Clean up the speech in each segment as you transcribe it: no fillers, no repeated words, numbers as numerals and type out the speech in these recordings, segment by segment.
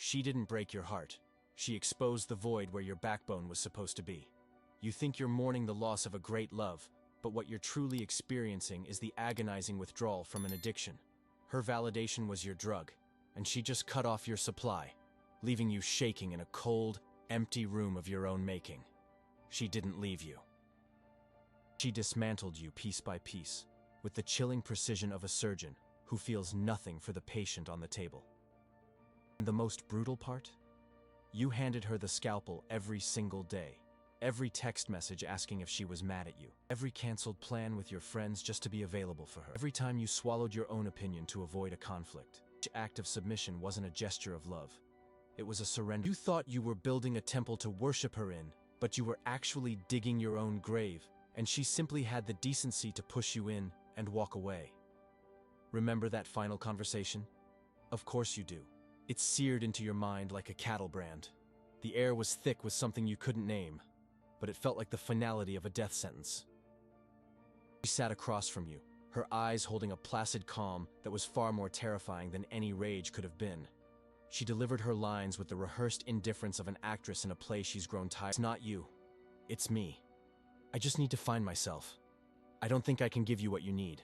She didn't break your heart. She exposed the void where your backbone was supposed to be. You think you're mourning the loss of a great love, but what you're truly experiencing is the agonizing withdrawal from an addiction. Her validation was your drug, and she just cut off your supply, leaving you shaking in a cold, empty room of your own making. She didn't leave you. She dismantled you piece by piece, with the chilling precision of a surgeon who feels nothing for the patient on the table. And the most brutal part? You handed her the scalpel every single day. Every text message asking if she was mad at you. Every canceled plan with your friends just to be available for her. Every time you swallowed your own opinion to avoid a conflict. Each act of submission wasn't a gesture of love. It was a surrender. You thought you were building a temple to worship her in, but you were actually digging your own grave, and she simply had the decency to push you in and walk away. Remember that final conversation? Of course you do. It seared into your mind like a cattle brand. The air was thick with something you couldn't name, but it felt like the finality of a death sentence. She sat across from you, her eyes holding a placid calm that was far more terrifying than any rage could have been. She delivered her lines with the rehearsed indifference of an actress in a play she's grown tired. It's not you. It's me. I just need to find myself. I don't think I can give you what you need.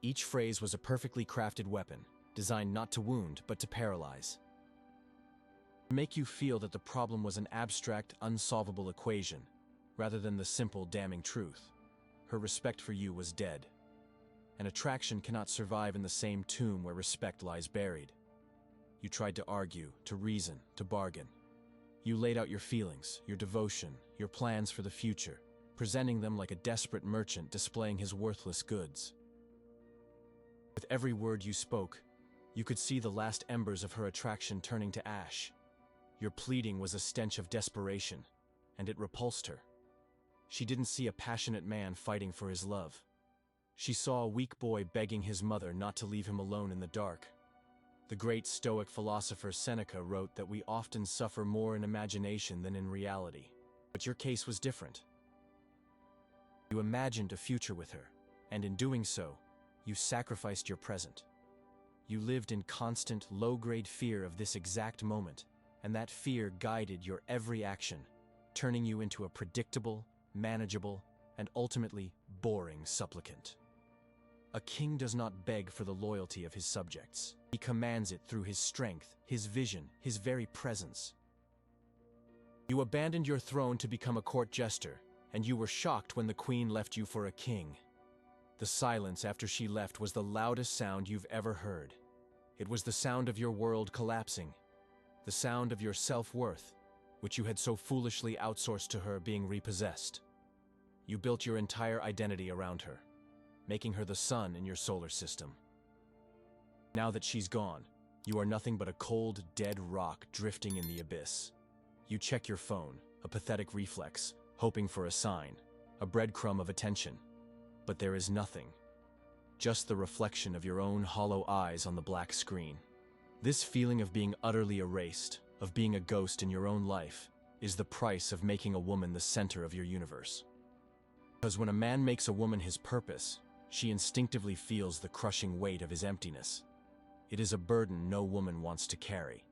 Each phrase was a perfectly crafted weapon, designed not to wound, but to paralyze. To make you feel that the problem was an abstract, unsolvable equation, rather than the simple, damning truth. Her respect for you was dead. An attraction cannot survive in the same tomb where respect lies buried. You tried to argue, to reason, to bargain. You laid out your feelings, your devotion, your plans for the future, presenting them like a desperate merchant displaying his worthless goods. With every word you spoke, you could see the last embers of her attraction turning to ash. Your pleading was a stench of desperation, and it repulsed her. She didn't see a passionate man fighting for his love. She saw a weak boy begging his mother not to leave him alone in the dark. The great Stoic philosopher Seneca wrote that we often suffer more in imagination than in reality. But your case was different. You imagined a future with her, and in doing so, you sacrificed your present. You lived in constant, low-grade fear of this exact moment, and that fear guided your every action, turning you into a predictable, manageable, and ultimately boring supplicant. A king does not beg for the loyalty of his subjects. He commands it through his strength, his vision, his very presence. You abandoned your throne to become a court jester, and you were shocked when the queen left you for a king. The silence after she left was the loudest sound you've ever heard. It was the sound of your world collapsing, the sound of your self-worth, which you had so foolishly outsourced to her, being repossessed. You built your entire identity around her, making her the sun in your solar system. Now that she's gone, you are nothing but a cold, dead rock drifting in the abyss. You check your phone, a pathetic reflex, hoping for a sign, a breadcrumb of attention. But there is nothing. Just the reflection of your own hollow eyes on the black screen. This feeling of being utterly erased, of being a ghost in your own life, is the price of making a woman the center of your universe. Because when a man makes a woman his purpose, she instinctively feels the crushing weight of his emptiness. It is a burden no woman wants to carry.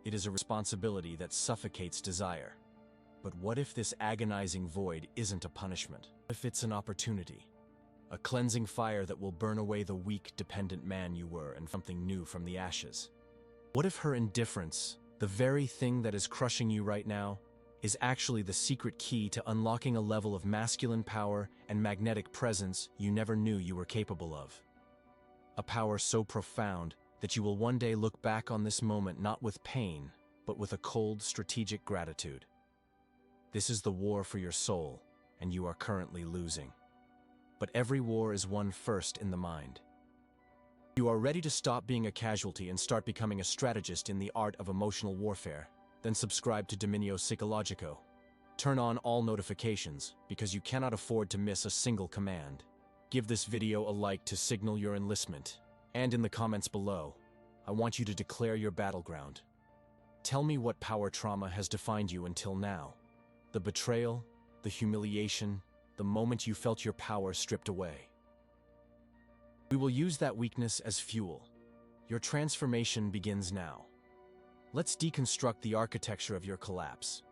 It is a responsibility that suffocates desire. But what if this agonizing void isn't a punishment? What if it's an opportunity? A cleansing fire that will burn away the weak, dependent man you were and something new from the ashes. What if her indifference, the very thing that is crushing you right now, is actually the secret key to unlocking a level of masculine power and magnetic presence you never knew you were capable of? A power so profound that you will one day look back on this moment not with pain, but with a cold, strategic gratitude. This is the war for your soul, and you are currently losing. But every war is won first in the mind. You are ready to stop being a casualty and start becoming a strategist in the art of emotional warfare. Then subscribe to Dominio Psicologico. Turn on all notifications, because you cannot afford to miss a single command. Give this video a like to signal your enlistment. And in the comments below, I want you to declare your battleground. Tell me what power trauma has defined you until now. The betrayal, the humiliation, the moment you felt your power stripped away. We will use that weakness as fuel. Your transformation begins now. Let's deconstruct the architecture of your collapse.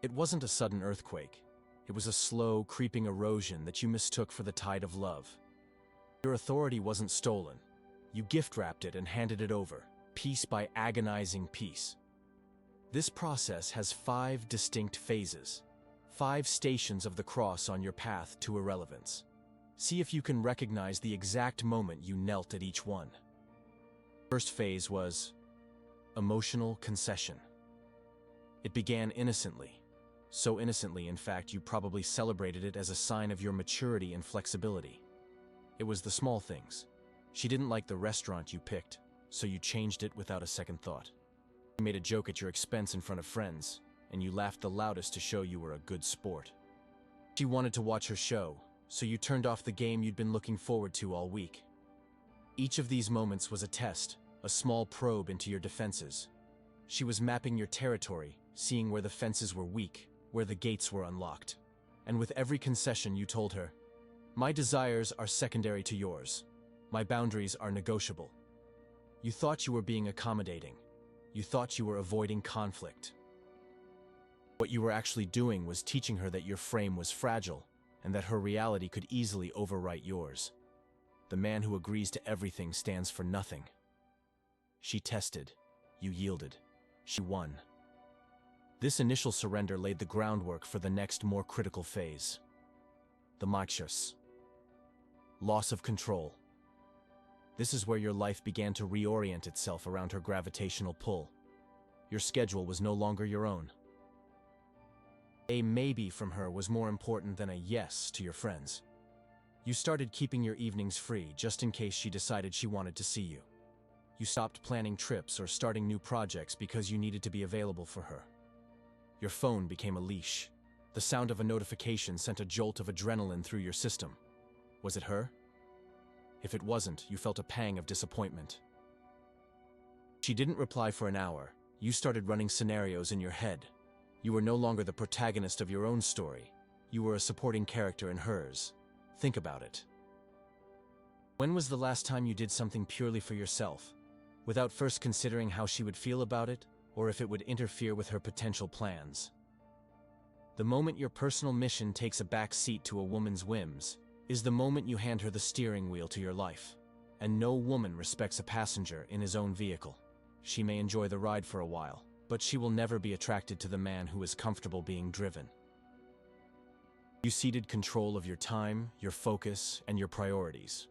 It wasn't a sudden earthquake. It was a slow, creeping erosion that you mistook for the tide of love. Your authority wasn't stolen. You gift-wrapped it and handed it over, piece by agonizing piece. This process has 5 distinct phases, 5 stations of the cross on your path to irrelevance. See if you can recognize the exact moment you knelt at each one. First phase was emotional concession. It began innocently. So innocently, in fact, you probably celebrated it as a sign of your maturity and flexibility. It was the small things. She didn't like the restaurant you picked, so you changed it without a second thought. You made a joke at your expense in front of friends, and you laughed the loudest to show you were a good sport. She wanted to watch her show, so you turned off the game you'd been looking forward to all week. Each of these moments was a test, a small probe into your defenses. She was mapping your territory, seeing where the fences were weak, where the gates were unlocked. And with every concession you told her, "My desires are secondary to yours. My boundaries are negotiable." You thought you were being accommodating. You thought you were avoiding conflict. What you were actually doing was teaching her that your frame was fragile, and that her reality could easily overwrite yours. The man who agrees to everything stands for nothing. She tested. You yielded. She won. This initial surrender laid the groundwork for the next, more critical phase. The machus. Loss of control. This is where your life began to reorient itself around her gravitational pull. Your schedule was no longer your own. A maybe from her was more important than a yes to your friends. You started keeping your evenings free just in case she decided she wanted to see you. You stopped planning trips or starting new projects because you needed to be available for her. Your phone became a leash. The sound of a notification sent a jolt of adrenaline through your system. Was it her? If it wasn't, you felt a pang of disappointment. She didn't reply for an hour. You started running scenarios in your head. You were no longer the protagonist of your own story. You were a supporting character in hers. Think about it. When was the last time you did something purely for yourself, without first considering how she would feel about it, or if it would interfere with her potential plans? The moment your personal mission takes a back seat to a woman's whims is the moment you hand her the steering wheel to your life. And no woman respects a passenger in his own vehicle. She may enjoy the ride for a while, but she will never be attracted to the man who is comfortable being driven. You ceded control of your time, your focus, and your priorities.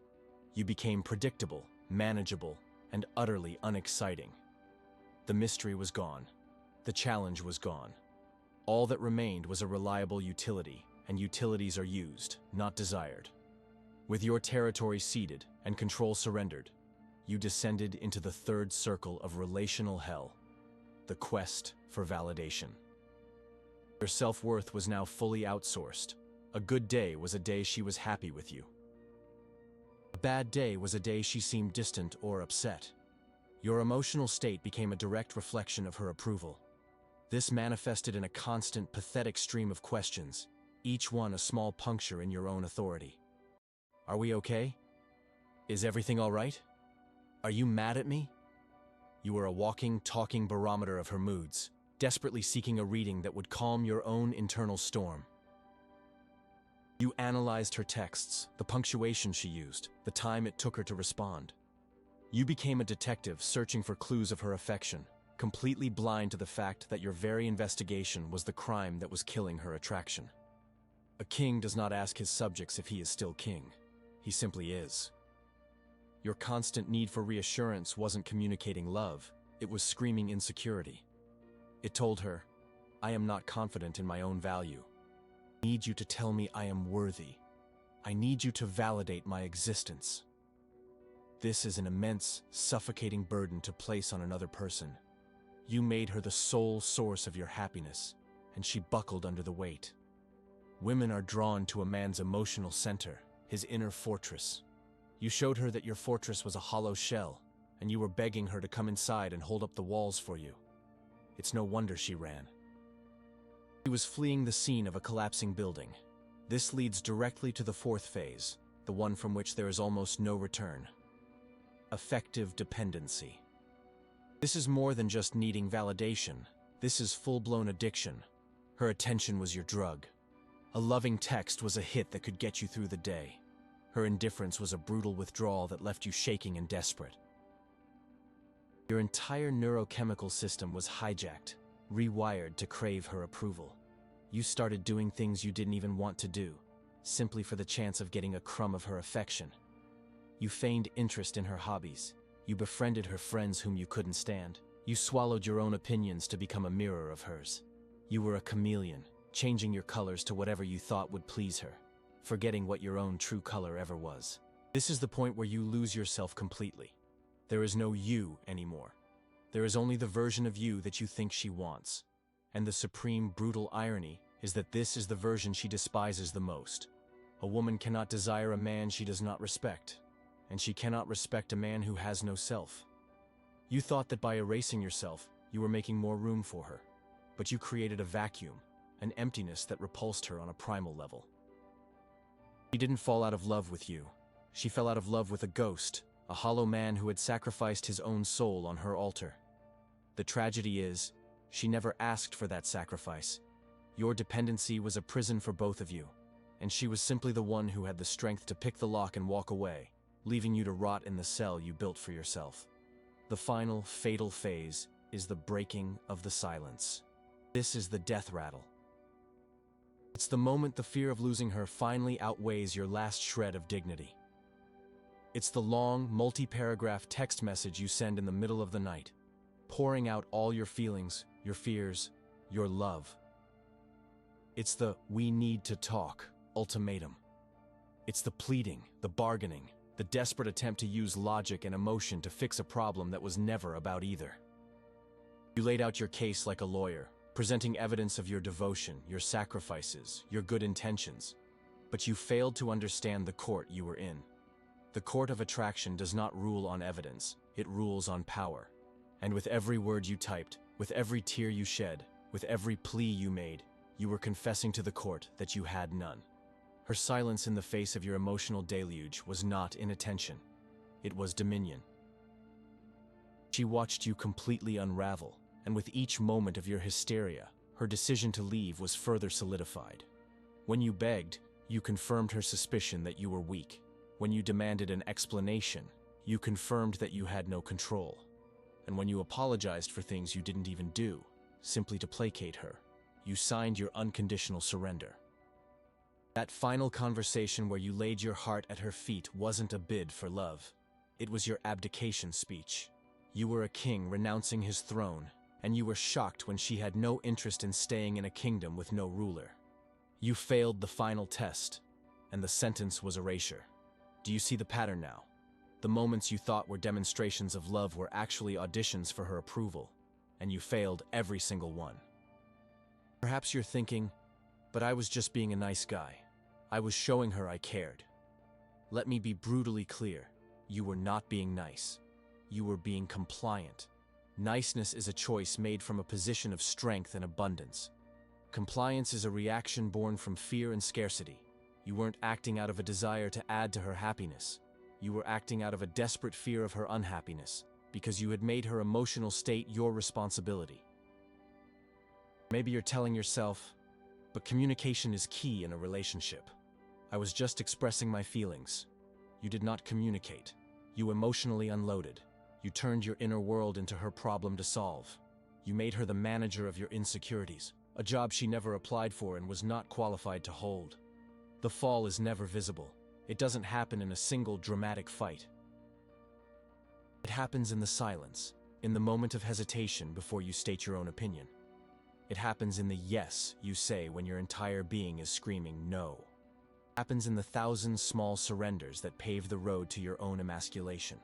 You became predictable, manageable, and utterly unexciting. The mystery was gone. The challenge was gone. All that remained was a reliable utility, and utilities are used, not desired. With your territory ceded and control surrendered, you descended into the third circle of relational hell, the quest for validation. Your self-worth was now fully outsourced. A good day was a day she was happy with you. A bad day was a day she seemed distant or upset. Your emotional state became a direct reflection of her approval. This manifested in a constant, pathetic stream of questions, each one a small puncture in your own authority. Are we okay? Is everything all right? Are you mad at me? You were a walking, talking barometer of her moods, desperately seeking a reading that would calm your own internal storm. You analyzed her texts, the punctuation she used, the time it took her to respond. You became a detective searching for clues of her affection, completely blind to the fact that your very investigation was the crime that was killing her attraction. A king does not ask his subjects if he is still king. He simply is. Your constant need for reassurance wasn't communicating love, it was screaming insecurity. It told her, "I am not confident in my own value. I need you to tell me I am worthy. I need you to validate my existence." This is an immense, suffocating burden to place on another person. You made her the sole source of your happiness, and she buckled under the weight. Women are drawn to a man's emotional center, his inner fortress. You showed her that your fortress was a hollow shell, and you were begging her to come inside and hold up the walls for you. It's no wonder she ran. She was fleeing the scene of a collapsing building. This leads directly to the fourth phase, the one from which there is almost no return. Affective dependency. This is more than just needing validation. This is full-blown addiction. Her attention was your drug. A loving text was a hit that could get you through the day. Her indifference was a brutal withdrawal that left you shaking and desperate. Your entire neurochemical system was hijacked, rewired to crave her approval. You started doing things you didn't even want to do, simply for the chance of getting a crumb of her affection. You feigned interest in her hobbies. You befriended her friends whom you couldn't stand. You swallowed your own opinions to become a mirror of hers. You were a chameleon, changing your colors to whatever you thought would please her, forgetting what your own true color ever was. This is the point where you lose yourself completely. There is no you anymore. There is only the version of you that you think she wants. And the supreme brutal irony is that this is the version she despises the most. A woman cannot desire a man she does not respect, and she cannot respect a man who has no self. You thought that by erasing yourself, you were making more room for her, but you created a vacuum, an emptiness that repulsed her on a primal level. She didn't fall out of love with you. She fell out of love with a ghost, a hollow man who had sacrificed his own soul on her altar. The tragedy is, she never asked for that sacrifice. Your dependency was a prison for both of you, and she was simply the one who had the strength to pick the lock and walk away, leaving you to rot in the cell you built for yourself. The final, fatal phase is the breaking of the silence. This is the death rattle. It's the moment the fear of losing her finally outweighs your last shred of dignity. It's the long, multi-paragraph text message you send in the middle of the night, pouring out all your feelings, your fears, your love. It's the "we need to talk" ultimatum. It's the pleading, the bargaining, the desperate attempt to use logic and emotion to fix a problem that was never about either. You laid out your case like a lawyer, presenting evidence of your devotion, your sacrifices, your good intentions, but you failed to understand the court you were in. The court of attraction does not rule on evidence, it rules on power. And with every word you typed, with every tear you shed, with every plea you made, you were confessing to the court that you had none. Her silence in the face of your emotional deluge was not inattention, it was dominion. She watched you completely unravel, and with each moment of your hysteria, her decision to leave was further solidified. When you begged, you confirmed her suspicion that you were weak. When you demanded an explanation, you confirmed that you had no control. And when you apologized for things you didn't even do, simply to placate her, you signed your unconditional surrender. That final conversation where you laid your heart at her feet wasn't a bid for love. It was your abdication speech. You were a king renouncing his throne, and you were shocked when she had no interest in staying in a kingdom with no ruler. You failed the final test, and the sentence was erasure. Do you see the pattern now? The moments you thought were demonstrations of love were actually auditions for her approval, and you failed every single one. Perhaps you're thinking, but I was just being a nice guy. I was showing her I cared. Let me be brutally clear. You were not being nice. You were being compliant. Niceness is a choice made from a position of strength and abundance. Compliance is a reaction born from fear and scarcity. You weren't acting out of a desire to add to her happiness. You were acting out of a desperate fear of her unhappiness, because you had made her emotional state your responsibility. Maybe you're telling yourself, but communication is key in a relationship. I was just expressing my feelings. You did not communicate. You emotionally unloaded. You turned your inner world into her problem to solve. You made her the manager of your insecurities, a job she never applied for and was not qualified to hold. The fall is never visible. It doesn't happen in a single dramatic fight. It happens in the silence, in the moment of hesitation before you state your own opinion. It happens in the yes you say when your entire being is screaming no. It happens in the thousand small surrenders that pave the road to your own emasculation.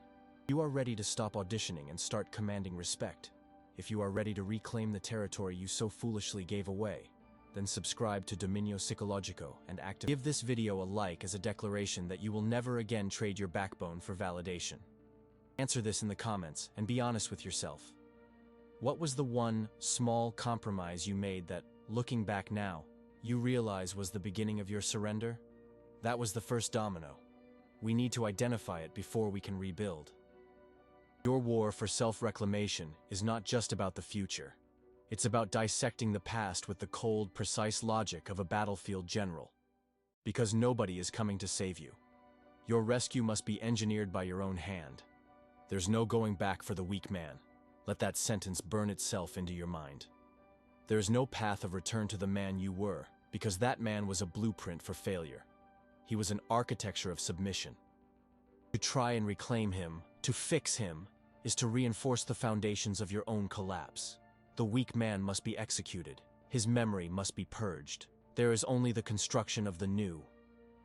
You are ready to stop auditioning and start commanding respect. If you are ready to reclaim the territory you so foolishly gave away, then subscribe to Dominio Psicologico and give this video a like as a declaration that you will never again trade your backbone for validation. Answer this in the comments and be honest with yourself. What was the one small compromise you made that, looking back now, you realize was the beginning of your surrender? That was the first domino. We need to identify it before we can rebuild. Your war for self-reclamation is not just about the future. It's about dissecting the past with the cold, precise logic of a battlefield general. Because nobody is coming to save you. Your rescue must be engineered by your own hand. There's no going back for the weak man. Let that sentence burn itself into your mind. There is no path of return to the man you were, because that man was a blueprint for failure. He was an architecture of submission. To try and reclaim him, to fix him, is to reinforce the foundations of your own collapse. The weak man must be executed. His memory must be purged. There is only the construction of the new.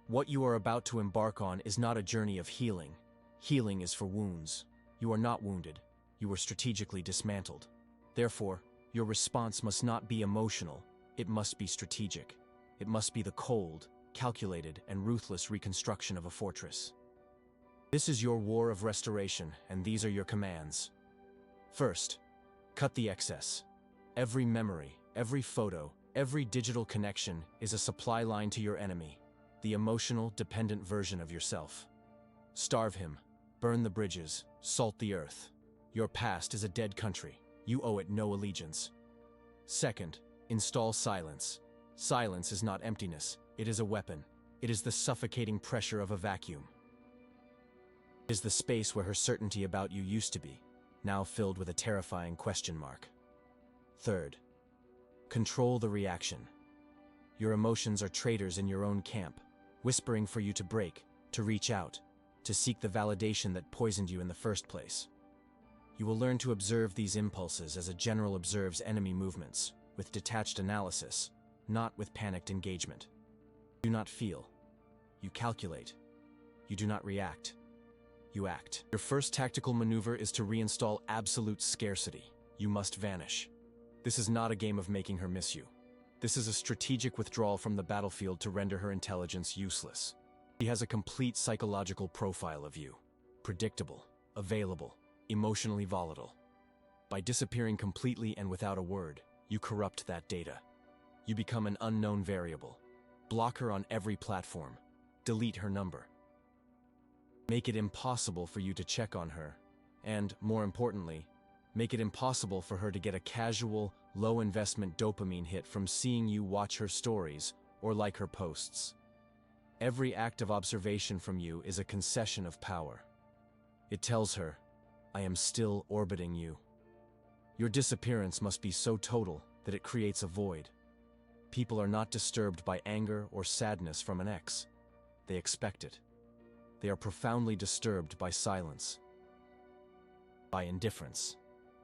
What you are about to embark on is not a journey of healing. Healing is for wounds. You are not wounded. You are strategically dismantled. Therefore, your response must not be emotional. It must be strategic. It must be the cold, calculated, and ruthless reconstruction of a fortress. This is your war of restoration, and these are your commands. First, cut the excess. Every memory, every photo, every digital connection is a supply line to your enemy, the emotional, dependent version of yourself. Starve him, burn the bridges, salt the earth. Your past is a dead country. You owe it no allegiance. Second, install silence. Silence is not emptiness. It is a weapon. It is the suffocating pressure of a vacuum. It is the space where her certainty about you used to be, now filled with a terrifying question mark. Third, control the reaction. Your emotions are traitors in your own camp, whispering for you to break, to reach out, to seek the validation that poisoned you in the first place. You will learn to observe these impulses as a general observes enemy movements, with detached analysis, not with panicked engagement. You do not feel. You calculate. You do not react. You act. Your first tactical maneuver is to reinstall absolute scarcity. You must vanish. This is not a game of making her miss you. This is a strategic withdrawal from the battlefield to render her intelligence useless. She has a complete psychological profile of you. Predictable, available, emotionally volatile. By disappearing completely and without a word, you corrupt that data. You become an unknown variable. Block her on every platform. Delete her number. Make it impossible for you to check on her, and, more importantly, make it impossible for her to get a casual, low-investment dopamine hit from seeing you watch her stories or like her posts. Every act of observation from you is a concession of power. It tells her, I am still orbiting you. Your disappearance must be so total that it creates a void. People are not disturbed by anger or sadness from an ex. They expect it. They are profoundly disturbed by silence, by indifference.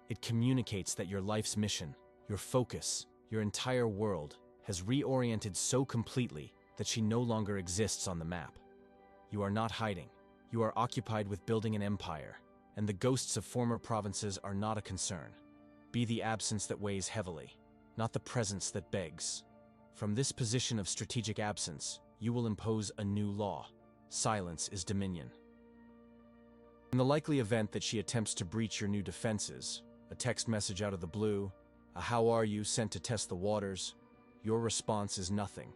It communicates that your life's mission, your focus, your entire world has reoriented so completely that she no longer exists on the map. You are not hiding. You are occupied with building an empire, and the ghosts of former provinces are not a concern. Be the absence that weighs heavily, not the presence that begs. From this position of strategic absence, you will impose a new law. Silence is dominion. In the likely event that she attempts to breach your new defenses, a text message out of the blue, a "how are you" sent to test the waters, your response is nothing.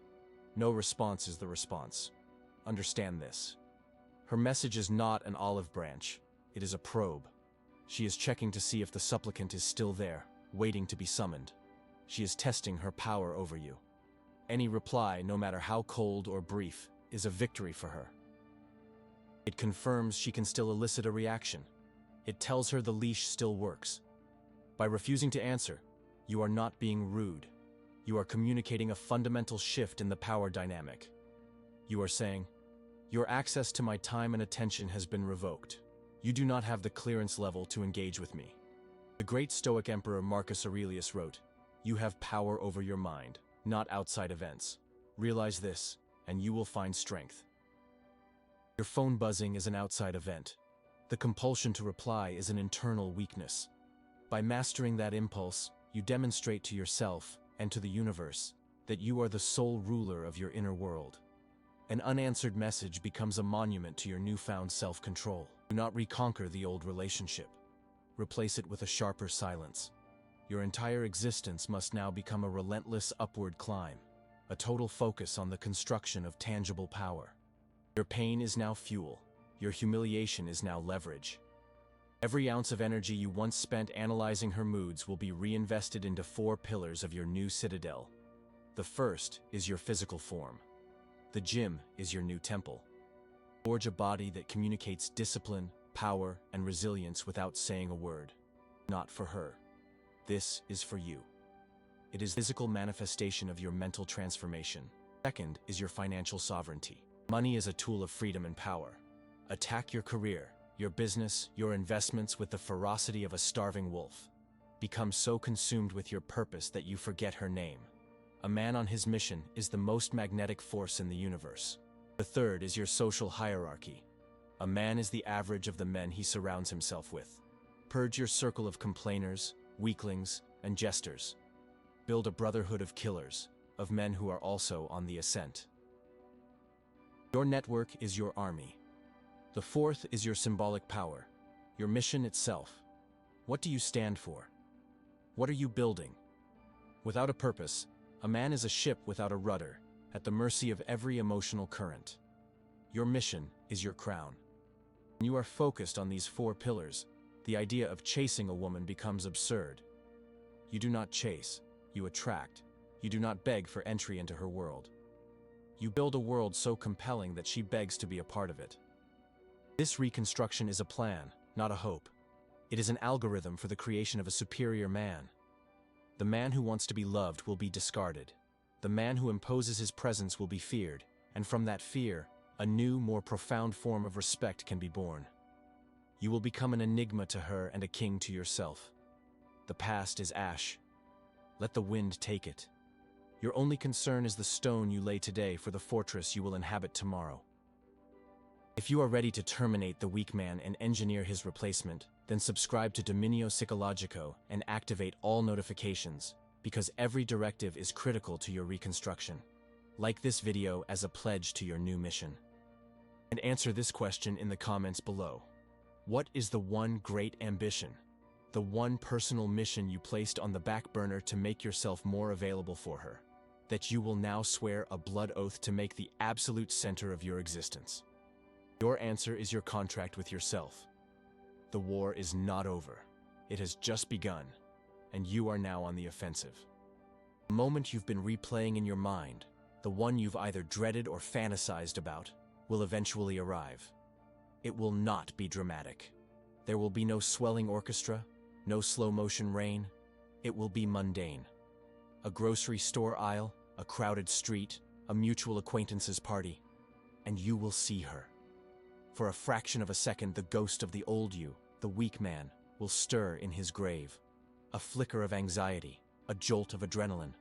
No response is the response. Understand this. Her message is not an olive branch. It is a probe. She is checking to see if the supplicant is still there, waiting to be summoned. She is testing her power over you. Any reply, no matter how cold or brief, is a victory for her. It confirms she can still elicit a reaction. It tells her the leash still works. By refusing to answer, you are not being rude. You are communicating a fundamental shift in the power dynamic. You are saying, your access to my time and attention has been revoked. You do not have the clearance level to engage with me. The great Stoic Emperor Marcus Aurelius wrote, you have power over your mind, not outside events. Realize this, and you will find strength. Your phone buzzing is an outside event. The compulsion to reply is an internal weakness. By mastering that impulse, you demonstrate to yourself and to the universe that you are the sole ruler of your inner world. An unanswered message becomes a monument to your newfound self-control. Do not reconquer the old relationship. Replace it with a sharper silence. Your entire existence must now become a relentless upward climb, a total focus on the construction of tangible power. Your pain is now fuel. Your humiliation is now leverage. Every ounce of energy you once spent analyzing her moods will be reinvested into 4 pillars of your new citadel. The first is your physical form. The gym is your new temple. Forge a body that communicates discipline, power, and resilience without saying a word. Not for her. This is for you. It is the physical manifestation of your mental transformation. Second is your financial sovereignty. Money is a tool of freedom and power. Attack your career, your business, your investments with the ferocity of a starving wolf. Become so consumed with your purpose that you forget her name. A man on his mission is the most magnetic force in the universe. The third is your social hierarchy. A man is the average of the men he surrounds himself with. Purge your circle of complainers, weaklings, and jesters. Build a brotherhood of killers, of men who are also on the ascent. Your network is your army. The fourth is your symbolic power, your mission itself. What do you stand for? What are you building? Without a purpose, a man is a ship without a rudder, at the mercy of every emotional current. Your mission is your crown. When you are focused on these 4 pillars, the idea of chasing a woman becomes absurd. You do not chase, you attract. You do not beg for entry into her world. You build a world so compelling that she begs to be a part of it. This reconstruction is a plan, not a hope. It is an algorithm for the creation of a superior man. The man who wants to be loved will be discarded. The man who imposes his presence will be feared, and from that fear, a new, more profound form of respect can be born. You will become an enigma to her and a king to yourself. The past is ash. Let the wind take it. Your only concern is the stone you lay today for the fortress you will inhabit tomorrow. If you are ready to terminate the weak man and engineer his replacement, then subscribe to Dominio Psicologico and activate all notifications, because every directive is critical to your reconstruction. Like this video as a pledge to your new mission. And answer this question in the comments below. What is the one great ambition? The one personal mission you placed on the back burner to make yourself more available for her, that you will now swear a blood oath to make the absolute center of your existence? Your answer is your contract with yourself. The war is not over. It has just begun, and you are now on the offensive. The moment you've been replaying in your mind, the one you've either dreaded or fantasized about, will eventually arrive. It will not be dramatic. There will be no swelling orchestra, no slow-motion rain. It will be mundane. A grocery store aisle, a crowded street, a mutual acquaintance's party, and you will see her. For a fraction of a second, the ghost of the old you, the weak man, will stir in his grave. A flicker of anxiety, a jolt of adrenaline.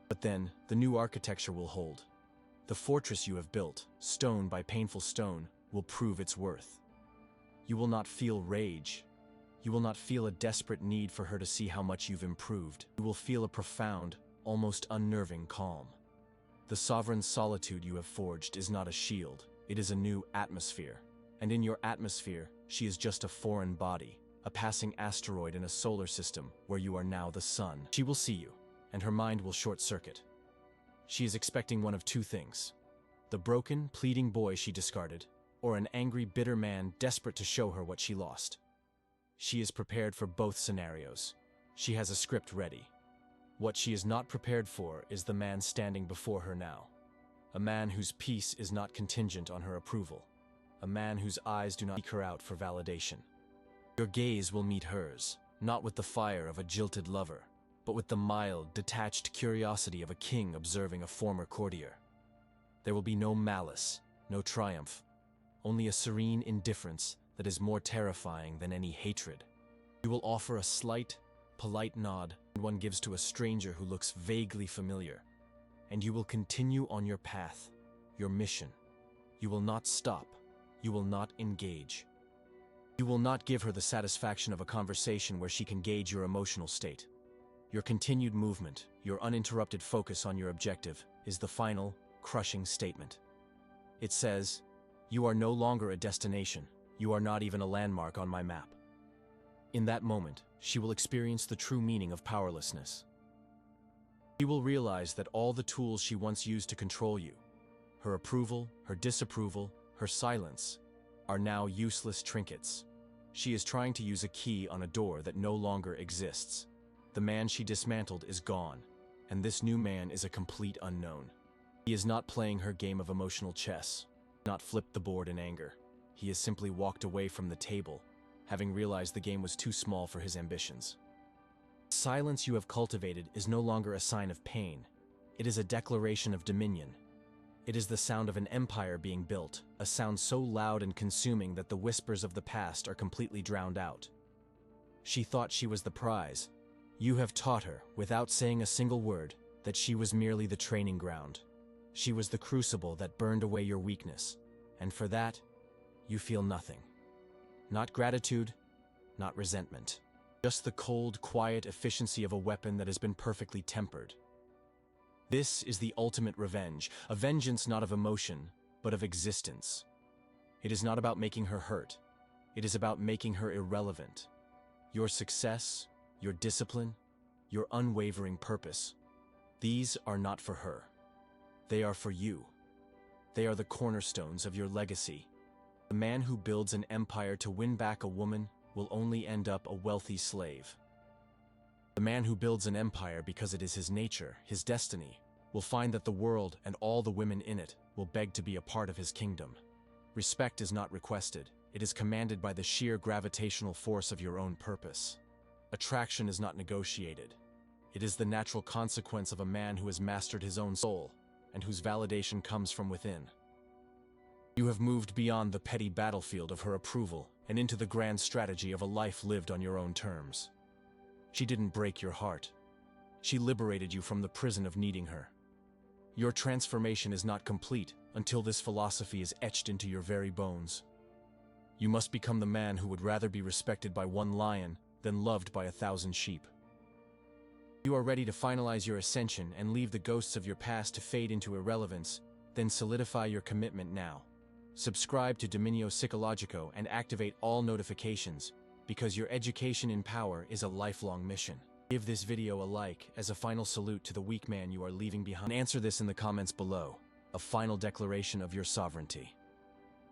But then, the new architecture will hold. The fortress you have built, stone by painful stone, will prove its worth. You will not feel rage. You will not feel a desperate need for her to see how much you've improved. You will feel a profound, almost unnerving calm. The sovereign solitude you have forged is not a shield, it is a new atmosphere. And in your atmosphere, she is just a foreign body, a passing asteroid in a solar system where you are now the sun. She will see you, and her mind will short-circuit. She is expecting one of 2 things: the broken, pleading boy she discarded, or an angry, bitter man desperate to show her what she lost. She is prepared for both scenarios. She has a script ready. What she is not prepared for is the man standing before her now. A man whose peace is not contingent on her approval. A man whose eyes do not seek her out for validation. Your gaze will meet hers, not with the fire of a jilted lover, but with the mild, detached curiosity of a king observing a former courtier. There will be no malice, no triumph, only a serene indifference that is more terrifying than any hatred. You will offer a slight, polite nod one gives to a stranger who looks vaguely familiar, and you will continue on your path, your mission. You will not stop. You will not engage. You will not give her the satisfaction of a conversation where she can gauge your emotional state. Your continued movement, your uninterrupted focus on your objective, is the final, crushing statement. It says, "You are no longer a destination. You are not even a landmark on my map." In that moment, she will experience the true meaning of powerlessness. She will realize that all the tools she once used to control you, her approval, her disapproval, her silence, are now useless trinkets. She is trying to use a key on a door that no longer exists. The man she dismantled is gone, and this new man is a complete unknown. He is not playing her game of emotional chess, not flipped the board in anger. He has simply walked away from the table, having realized the game was too small for his ambitions. The silence you have cultivated is no longer a sign of pain. It is a declaration of dominion. It is the sound of an empire being built, a sound so loud and consuming that the whispers of the past are completely drowned out. She thought she was the prize. You have taught her, without saying a single word, that she was merely the training ground. She was the crucible that burned away your weakness, and for that, you feel nothing. Not gratitude, not resentment. Just the cold, quiet efficiency of a weapon that has been perfectly tempered. This is the ultimate revenge, a vengeance not of emotion, but of existence. It is not about making her hurt. It is about making her irrelevant. Your success, your discipline, your unwavering purpose, these are not for her. They are for you. They are the cornerstones of your legacy. The man who builds an empire to win back a woman will only end up a wealthy slave. The man who builds an empire because it is his nature, his destiny, will find that the world and all the women in it will beg to be a part of his kingdom. Respect is not requested. It is commanded by the sheer gravitational force of your own purpose. Attraction is not negotiated. It is the natural consequence of a man who has mastered his own soul and whose validation comes from within. You have moved beyond the petty battlefield of her approval and into the grand strategy of a life lived on your own terms. She didn't break your heart. She liberated you from the prison of needing her. Your transformation is not complete until this philosophy is etched into your very bones. You must become the man who would rather be respected by one lion than loved by 1,000 sheep. You are ready to finalize your ascension and leave the ghosts of your past to fade into irrelevance, then solidify your commitment now. Subscribe to Dominio Psicologico and activate all notifications, because your education in power is a lifelong mission. Give this video a like as a final salute to the weak man you are leaving behind. Answer this in the comments below, a final declaration of your sovereignty.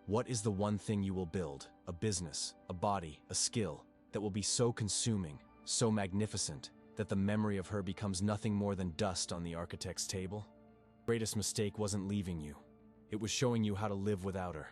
What is the one thing you will build, a business, a body, a skill, that will be so consuming, so magnificent, that the memory of her becomes nothing more than dust on the architect's table? The greatest mistake wasn't leaving you. It was showing you how to live without her.